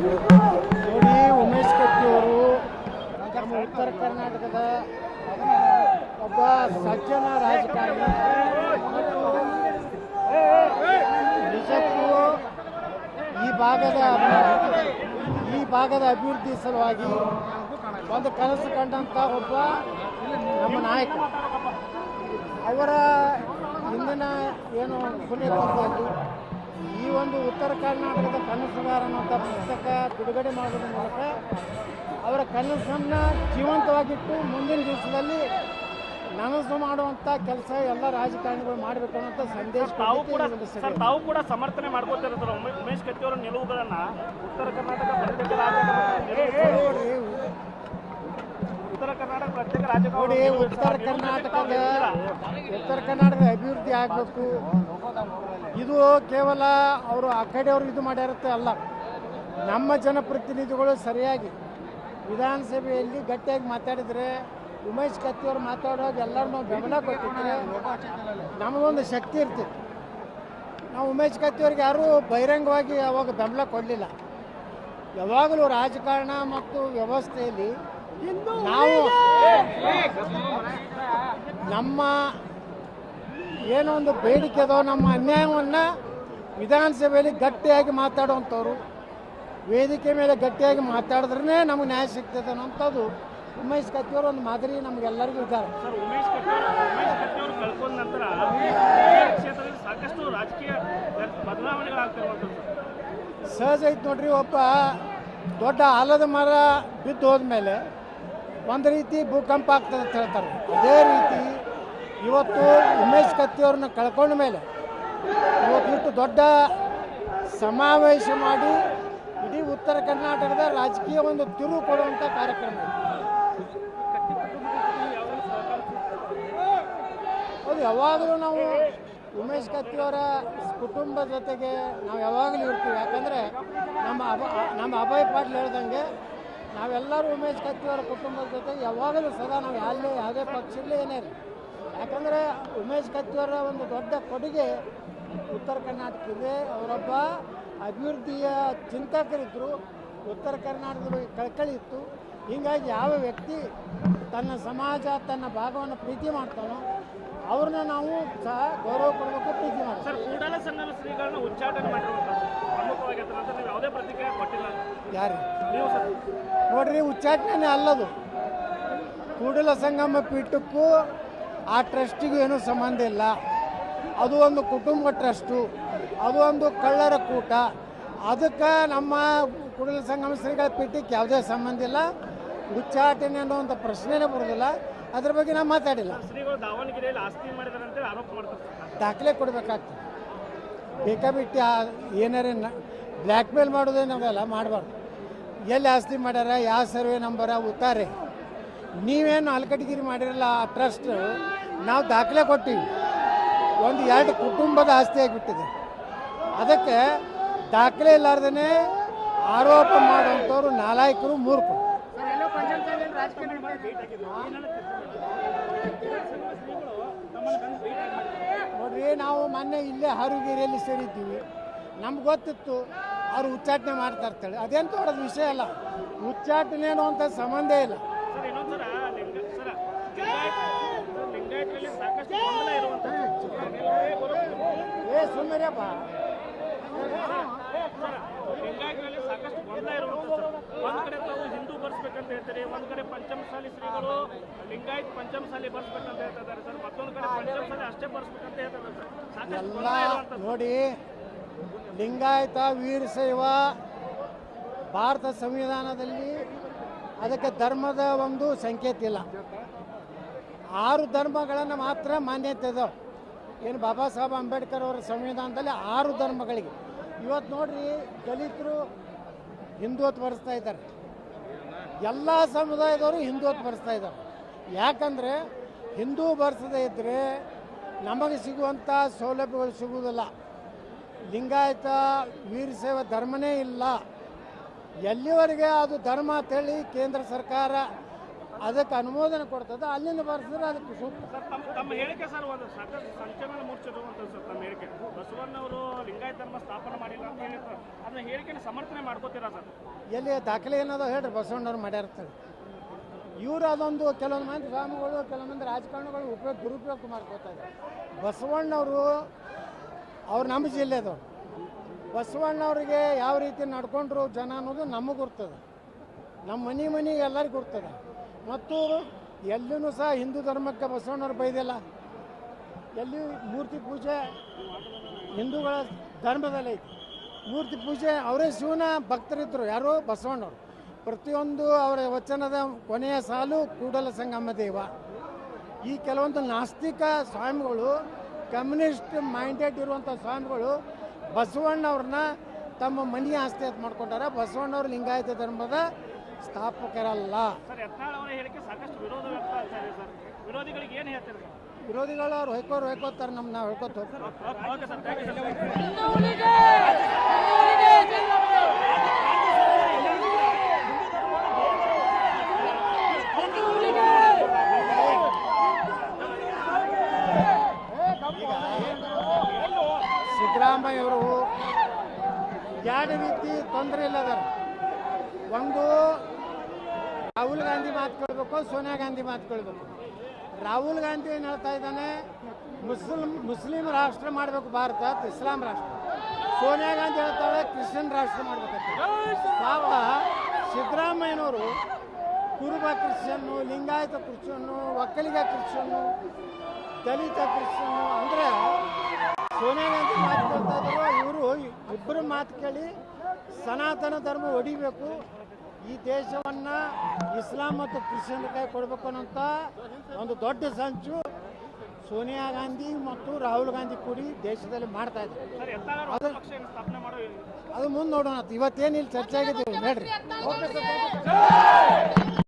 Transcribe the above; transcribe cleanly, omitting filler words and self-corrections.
ನೋಡಿ, ಉಮೇಶ್ ಕತ್ತಿಯವರು ನಮ್ಮ ಉತ್ತರ ಕರ್ನಾಟಕದ ಒಬ್ಬ ಸಜ್ಜನ ರಾಜಕಾರಣಿ. ನಿಜಕ್ಕೂ ಈ ಭಾಗದ ಅಭಿವೃದ್ಧಿ ಸಲುವಾಗಿ ಒಂದು ಕನಸು ಕಂಡಂಥ ಒಬ್ಬ ನಮ್ಮ ನಾಯಕ. ಅವರ ಹಿಂದಿನ ಏನು ಪುಣ್ಯತಿಥಿಯಲ್ಲಿ ಈ ಒಂದು ಉತ್ತರ ಕರ್ನಾಟಕದ ಕನಸುಗಾರ ಅನ್ನುವಂಥ ಪುಸ್ತಕ ಬಿಡುಗಡೆ ಮಾಡೋದ್ರ ಮೂಲಕ ಅವರ ಕನಸನ್ನು ಜೀವಂತವಾಗಿಟ್ಟು ಮುಂದಿನ ದಿವಸದಲ್ಲಿ ನನಸು ಮಾಡುವಂಥ ಕೆಲಸ ಎಲ್ಲ ರಾಜಕಾರಣಿಗಳು ಮಾಡಬೇಕು ಅನ್ನೋಂಥ ಸಂದೇಶ. ತಾವು ಕೂಡ ಸಮರ್ಥನೆ ಮಾಡ್ಕೊತಿರ್ತಾರೆ ಉಮೇಶ್ ಕತ್ತಿಯವರ ನಿಲುವುಗಳನ್ನ ಉತ್ತರ ಕರ್ನಾಟಕ ಪ್ರತ್ಯೇಕ ನೋಡಿ, ಉತ್ತರ ಕರ್ನಾಟಕದ ಅಭಿವೃದ್ಧಿ ಆಗಬೇಕು. ಇದು ಕೇವಲ ಅವರು ಆ ಕಡೆಯವರು ಇದು ಮಾಡಿರುತ್ತೆ ಅಲ್ಲ. ನಮ್ಮ ಜನಪ್ರತಿನಿಧಿಗಳು ಸರಿಯಾಗಿ ವಿಧಾನಸಭೆಯಲ್ಲಿ ಗಟ್ಟಿಯಾಗಿ ಮಾತಾಡಿದರೆ, ಉಮೇಶ್ ಕತ್ತಿಯವರು ಮಾತಾಡೋದು ಎಲ್ಲರೂ ನಾವು ಬೆಂಬಲ ಕೊಟ್ಟಿದ್ರೆ ನಮಗೊಂದು ಶಕ್ತಿ ಇರ್ತಿತ್ತು. ನಾವು ಉಮೇಶ್ ಕತ್ತಿಯವ್ರಿಗೆ ಯಾರೂ ಬಹಿರಂಗವಾಗಿ ಯಾವಾಗ ಬೆಂಬಲ ಕೊಡಲಿಲ್ಲ. ಯಾವಾಗಲೂ ರಾಜಕಾರಣ ಮತ್ತು ವ್ಯವಸ್ಥೆಯಲ್ಲಿ ನಾವು ನಮ್ಮ ಏನೋ ಒಂದು ಬೇಡಿಕೆ ಅದೋ ನಮ್ಮ ಅನ್ಯಾಯವನ್ನು ವಿಧಾನಸಭೆಯಲ್ಲಿ ಗಟ್ಟಿಯಾಗಿ ಮಾತಾಡುವಂಥವ್ರು, ವೇದಿಕೆ ಮೇಲೆ ಗಟ್ಟಿಯಾಗಿ ಮಾತಾಡಿದ್ರೇ ನಮಗೆ ನ್ಯಾಯ ಸಿಗ್ತದೆ ಅನ್ನೋಂಥದ್ದು ಉಮೇಶ್ ಕತ್ತಿಯವರು ಒಂದು ಮಾದರಿ ನಮಗೆಲ್ಲರಿಗೂ ಇದ್ದಾರೆ. ಉಮೇಶ್ ಕತ್ತಿಯವರು ಕಳ್ಕೊಂಡ ನಂತರ ಕ್ಷೇತ್ರದಲ್ಲಿ ಸಾಕಷ್ಟು ರಾಜಕೀಯ ಬದಲಾವಣೆಗಳಾಗ್ತಿರುವಂಥದ್ದು ಸಹಜ ಐತೆ ನೋಡ್ರಿ. ಒಬ್ಬ ದೊಡ್ಡ ಆಲದ ಮರ ಬಿದ್ದು ಹೋದ್ಮೇಲೆ ಒಂದು ರೀತಿ ಭೂಕಂಪ ಆಗ್ತದೆ ಅಂತ ಹೇಳ್ತಾರೆ. ಅದೇ ರೀತಿ ಇವತ್ತು ಉಮೇಶ್ ಕತ್ತಿಯವ್ರನ್ನ ಕಳ್ಕೊಂಡ ಮೇಲೆ ಇವತ್ತು ದೊಡ್ಡ ಸಮಾವೇಶ ಮಾಡಿ ಇಡೀ ಉತ್ತರ ಕರ್ನಾಟಕದ ರಾಜಕೀಯ ಒಂದು ತಿರುವು ಕೊಡುವಂಥ ಕಾರ್ಯಕ್ರಮ ಇದೆ. ಹೌದು, ಯಾವಾಗಲೂ ನಾವು ಉಮೇಶ್ ಕತ್ತಿಯವರ ಕುಟುಂಬದ ಜೊತೆಗೆ ನಾವು ಯಾವಾಗಲೂ ಇರ್ತೀವಿ. ಯಾಕಂದರೆ ನಮ್ಮ ಅಭಯ್ ಪಾಟೀಲ್ ಹೇಳ್ದಂಗೆ ನಾವೆಲ್ಲರೂ ಉಮೇಶ್ ಕತ್ತಿಯವರ ಕುಟುಂಬದ ಜೊತೆಗೆ ಯಾವಾಗಲೂ ಸದಾ ನಾವು ಯಾವುದೇ ಪಕ್ಷದಲ್ಲೇ ಏನೇ ಇರಲಿ. ಯಾಕಂದರೆ ಉಮೇಶ್ ಕತ್ತಿಯವರ ಒಂದು ದೊಡ್ಡ ಕೊಡುಗೆ ಉತ್ತರ ಕರ್ನಾಟಕ ಇದೆ. ಅವರೊಬ್ಬ ಅಭಿವೃದ್ಧಿಯ ಚಿಂತಕರಿದ್ದರು. ಉತ್ತರ ಕರ್ನಾಟಕದ ಬಗ್ಗೆ ಕಳಕಳಿ ಇತ್ತು. ಹೀಗಾಗಿ ಯಾವ ವ್ಯಕ್ತಿ ತನ್ನ ಸಮಾಜ ತನ್ನ ಭಾಗವನ್ನು ಪ್ರೀತಿ ಮಾಡ್ತಾನೋ ಅವ್ರನ್ನ ನಾವು ಸಹ ಗೌರವ ಕೊಡಬೇಕು, ಪ್ರೀತಿ ಮಾಡ್ತೀವಿ. ಸರ್, ಕೂಡಲ ಸಂಗಮ ಶ್ರೀಗಳನ್ನ ಉಚ್ಚಾಟನೆ ಮಾಡಿರುವಂಥದ್ದು ಪ್ರಮುಖವಾಗಿ ನೀವು ಯಾವುದೇ ಪ್ರತಿಕ್ರಿಯೆ ಕೊಟ್ಟಿಲ್ಲ. ಯಾರು ನೀವು ಸರ್ ನೋಡ್ರಿ, ಉಚ್ಚಾಟನೆ ಅಲ್ಲದು. ಕೂಡಲ ಸಂಗಮ ಪೀಠಕ್ಕೂ ಆ ಟ್ರಸ್ಟಿಗೂ ಏನೂ ಸಂಬಂಧ ಇಲ್ಲ. ಅದು ಒಂದು ಕುಟುಂಬ ಟ್ರಸ್ಟು, ಅದು ಒಂದು ಕಳ್ಳರ ಕೂಟ. ಅದಕ್ಕೆ ನಮ್ಮ ಕೂಡಲ ಸಂಗಮ ಶ್ರೀಗಳ ಪೀಠಕ್ಕೆ ಯಾವುದೇ ಸಂಬಂಧ ಇಲ್ಲ. ಉಚ್ಚಾಟನೆ ಅನ್ನುವಂಥ ಪ್ರಶ್ನೆನೇ ಬರೋದಿಲ್ಲ. ಅದ್ರ ಬಗ್ಗೆ ನಾವು ಮಾತಾಡಿಲ್ಲ. ಶ್ರೀಗಳು ದಾವಣಗೆರೆಯಲ್ಲಿ ಆಸ್ತಿ ಮಾಡಿದಾರೆ ಅಂತ ಆರೋಪ ಮಾಡ್ತಾರೆ. ದಾಖಲೆ ಕೊಡಬೇಕಾಗ್ತದೆ. ಬೇಕಾಬಿಟ್ಟು ಏನಾರೇ ಬ್ಲ್ಯಾಕ್ ಮೇಲ್ ಮಾಡೋದೇನದಲ್ಲ, ಮಾಡಬಾರ್ದು. ಎಲ್ಲಿ ಆಸ್ತಿ ಮಾಡ್ಯಾರ, ಯಾವ ಸರ್ವೆ ನಂಬರ ಉತ್ತಾರೆ. ನೀವೇನು ಹಲ್ಕಟಗಿರಿ ಮಾಡಿರಲ್ಲ ಆ ಟ್ರಸ್ಟ್, ನಾವು ದಾಖಲೆ ಕೊಟ್ಟಿವಿ. 1-2 ಕುಟುಂಬದ ಆಸ್ತಿ ಆಗಿಬಿಟ್ಟಿದೆ. ಅದಕ್ಕೆ ದಾಖಲೆ ಇಲ್ಲಾರ್ದೇ ಆರೋಪ ಮಾಡುವಂಥವ್ರು ನಾಲಾಯಕರು, ಮೂರ್ಖರು. ನೋಡ್ರಿ, ನಾವು ಮೊನ್ನೆ ಇಲ್ಲೇ ಹಾರುಗೇರಿಯಲ್ಲಿ ಸೇರಿದ್ದೀವಿ. ನಮ್ಗೆ ಗೊತ್ತಿತ್ತು ಅವ್ರು ಉಚ್ಚಾಟನೆ ಮಾಡ್ತಾ ಇರ್ತಾಳೆ. ಅದೇನು ದೊಡ್ಡದ ವಿಷಯ ಅಲ್ಲ. ಉಚ್ಚಾಟನೆ ಅನ್ನುವಂಥ ಸಂಬಂಧ ಇಲ್ಲ. ಸುಮ್ಮನೆಪ್ಪ, ಸಾಕಷ್ಟು ಗೊಂದಲ ಇರುವಂಥದ್ದು. ಒಂದ್ ಕಡೆ ತಾವು ಹಿಂದೂ ಬರ್ಸ್ಬೇಕಂತ ಹೇಳ್ತಾರೆ, ಒಂದ್ ಕಡೆ ಪಂಚಮಸಾಲಿ ಶ್ರೀಗಳು ಲಿಂಗಾಯತ್ ಪಂಚಮಸಾಲಿ ಬರ್ಸ್ಬೇಕಂತ ಹೇಳ್ತಿದ್ದಾರೆ ಸರ್. ಮತ್ತೊಂದು ಕಡೆ ಪಂಚಮಸಾಲಿ ಅಷ್ಟೇ ಬರ್ಸ್ಬೇಕಂತ ಹೇಳ್ತಾರೆ ಸರ್. ಎಲ್ಲ ನೋಡಿ, ಲಿಂಗಾಯತ ವೀರಶೈವ ಭಾರತ ಸಂವಿಧಾನದಲ್ಲಿ ಅದಕ್ಕೆ ಧರ್ಮದ ಒಂದು ಸಂಕೇತ ಇಲ್ಲ. 6 ಧರ್ಮಗಳನ್ನು ಮಾತ್ರ ಮಾನ್ಯತೆ ಇದಾವೆ. ಏನು ಬಾಬಾ ಸಾಹೇಬ್ ಅಂಬೇಡ್ಕರ್ ಅವರ ಸಂವಿಧಾನದಲ್ಲಿ 6 ಧರ್ಮಗಳಿಗೆ. ಇವತ್ತು ನೋಡ್ರಿ, ದಲಿತರು ಹಿಂದುತ್ವ ಬರೆಸ್ತಾ ಇದ್ದಾರೆ. ಎಲ್ಲ ಸಮುದಾಯದವರು ಹಿಂದುತ್ವ ಬರೆಸ್ತಾ ಇದ್ದಾರೆ. ಯಾಕಂದರೆ ಹಿಂದೂ ಬರೆಸದೇ ಇದ್ದರೆ ನಮಗೆ ಸಿಗುವಂಥ ಸೌಲಭ್ಯಗಳು ಸಿಗುವುದಿಲ್ಲ. ಲಿಂಗಾಯತ ವೀರಶೈವ ಧರ್ಮನೇ ಇಲ್ಲ. ಎಲ್ಲಿವರೆಗೆ ಅದು ಧರ್ಮ ಅಂತೇಳಿ ಕೇಂದ್ರ ಸರ್ಕಾರ ಅದಕ್ಕೆ ಅನುಮೋದನೆ ಕೊಡ್ತದೆ, ಅಲ್ಲಿಂದ ಬರ್ಸಿದ್ರೆ ಅದಕ್ಕೆ ಸೂಕ್ತ. ಸರ್ ತಮ್ಮ ಹೇಳಿಕೆ ಸರ್ ಒಂದು ಸಾಕಷ್ಟು ಸಂಚಲನ ಮೂಡಿಸಿರುವಂಥದ್ದು ಸರ್ ತಮ್ಮ ಹೇಳಿಕೆ. ಬಸವಣ್ಣವರು ಲಿಂಗಾಯತ ಧರ್ಮ ಸ್ಥಾಪನೆ ಮಾಡಿಲ್ಲ ಅಂತ ಹೇಳಿದ್ರು, ಅದನ್ನ ಹೇಳಿಕೆನ ಸಮರ್ಥನೆ ಮಾಡ್ಕೋತೀರಾ ಸರ್? ಎಲ್ಲಿ ದಾಖಲೆ ಏನದ ಹೇಳ್ರಿ, ಬಸವಣ್ಣವ್ರು ಮಾಡ್ಯಾರ್ತಾರೆ. ಇವರು ಅದೊಂದು ಕೆಲವೊಂದು ಮಂದಿ ಸ್ವಾಮಿಗಳು, ಕೆಲವೊಂದು ರಾಜಕಾರಣಿಗಳು ದುರುಪಯೋಗ ಮಾಡ್ಕೋತಾ ಇದ್ದಾರೆ. ಬಸವಣ್ಣವರು ಅವ್ರು ನಮ್ಮ ಜಿಲ್ಲೆದವ್ರು. ಬಸವಣ್ಣವ್ರಿಗೆ ಯಾವ ರೀತಿ ನಡ್ಕೊಂಡ್ರು ಜನ ಅನ್ನೋದು ನಮಗೆ ಗುರ್ತದೆ, ನಮ್ಮ ಮನೆಗೆ ಎಲ್ಲರಿಗೂ ಗುರ್ತದೆ. ಮತ್ತು ಎಲ್ಲಿನೂ ಸಹ ಹಿಂದೂ ಧರ್ಮಕ್ಕೆ ಬಸವಣ್ಣವ್ರು ಬೈದಿಲ್ಲ. ಎಲ್ಲಿ ಮೂರ್ತಿ ಪೂಜೆ ಹಿಂದೂಗಳ ಧರ್ಮದಲ್ಲಿ ಐತಿ. ಮೂರ್ತಿ ಪೂಜೆ ಅವರೇ ಶಿವನ ಭಕ್ತರಿದ್ದರು, ಯಾರು ಬಸವಣ್ಣವರು. ಪ್ರತಿಯೊಂದು ಅವರ ವಚನದ ಕೊನೆಯ ಸಾಲು ಕೂಡಲ ಸಂಗಮ ದೇವ. ಈ ಕೆಲವೊಂದು ನಾಸ್ತಿಕ ಸ್ವಾಮಿಗಳು, ಕಮ್ಯುನಿಸ್ಟ್ ಮೈಂಡೆಡ್ ಇರುವಂಥ ಸ್ವಾಮಿಗಳು ಬಸವಣ್ಣವ್ರನ್ನ ತಮ್ಮ ಮನೆಯ ಆಸ್ತಿ ಅಂತ ಮಾಡ್ಕೊಂಡಾರ. ಬಸವಣ್ಣವ್ರು ಲಿಂಗಾಯತ ಧರ್ಮದ ಸ್ಥಾಪಕರಲ್ಲ. ಸರ್ ಯತ್ನಾಳ್ ಅವರ ಹೇಳಿಕೆ ಸಾಕಷ್ಟು ವಿರೋಧ ವ್ಯಕ್ತ ಆಗ್ತಾ ಇದೆ ಸರ್. ವಿರೋಧಿಗಳಿಗೆ ಏನು ಹೇಳ್ತಾರೆ ಸರ್? ವಿರೋಧಿಗಳು ಅವ್ರು ಹೊಯ್ಕೋತಾರೆ, ನಾವು ಹೇಳ್ಕೊತ ಹೋಗ್ತೀವಿ. Okay sir, thank you sir. ಸಿದ್ದರಾಮಯ್ಯವರು ಎರಡು ರೀತಿ ತೊಂದರೆ ಇಲ್ಲದಾರ. ಒಂದು ರಾಹುಲ್ ಗಾಂಧಿ ಮಾತು ಕೇಳಬೇಕು, ಸೋನಿಯಾ ಗಾಂಧಿ ಮಾತು ಕೇಳಬೇಕು. ರಾಹುಲ್ ಗಾಂಧಿ ಏನು ಹೇಳ್ತಾ ಇದ್ದಾನೆ, ಮುಸ್ಲಿಂ ರಾಷ್ಟ್ರ ಮಾಡಬೇಕು ಭಾರತ, ಇಸ್ಲಾಂ ರಾಷ್ಟ್ರ. ಸೋನಿಯಾ ಗಾಂಧಿ ಹೇಳ್ತಾಳೆ ಕ್ರಿಶ್ಚಿಯನ್ ರಾಷ್ಟ್ರ ಮಾಡಬೇಕಂತ. ಪಾಪ ಸಿದ್ದರಾಮಯ್ಯನವರು ಕುರುಬ Christian, Lingayat Christian, Vokkaliga Christian, ದಲಿತ ಕ್ರಿಶ್ಚಿಯನ್ನು ಅಂದರೆ ಸೋನಿಯಾ ಗಾಂಧಿ ಮಾತು ಕೇಳ್ತಾ ಇದ್ರು. ಇವರು ಇಬ್ಬರು ಮಾತು ಕೇಳಿ ಸನಾತನ ಧರ್ಮ ಹೊಡಿಬೇಕು, ಈ ದೇಶವನ್ನು ಇಸ್ಲಾಂ ಮತ್ತು ಕ್ರಿಶ್ಚಿಯನ್ ಕೈ ಕೊಡಬೇಕು ಅನ್ನೋಂಥ ಒಂದು ದೊಡ್ಡ ಸಂಚು ಸೋನಿಯಾ ಗಾಂಧಿ ಮತ್ತು ರಾಹುಲ್ ಗಾಂಧಿ ಕೂಡಿ ದೇಶದಲ್ಲಿ ಮಾಡ್ತಾ ಇದ್ದಾರೆ. ಅದು ಮುಂದೆ ನೋಡೋಣ. ಇವತ್ತೇನಿಲ್ಲ ಚರ್ಚೆ ಆಗಿದ್ದೀವಿ ನೋಡ್ರಿ. Okay sir.